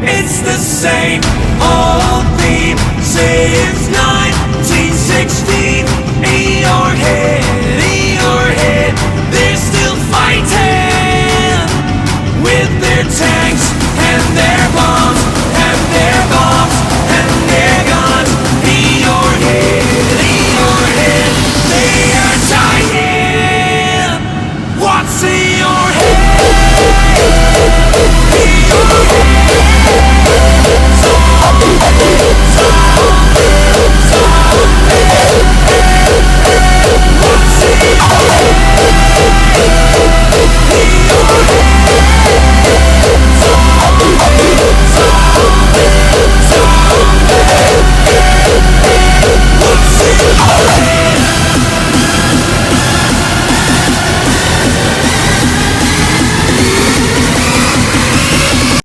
It's the same old theme since 1916. In your head, they're still fighting with their tanks and their bombs.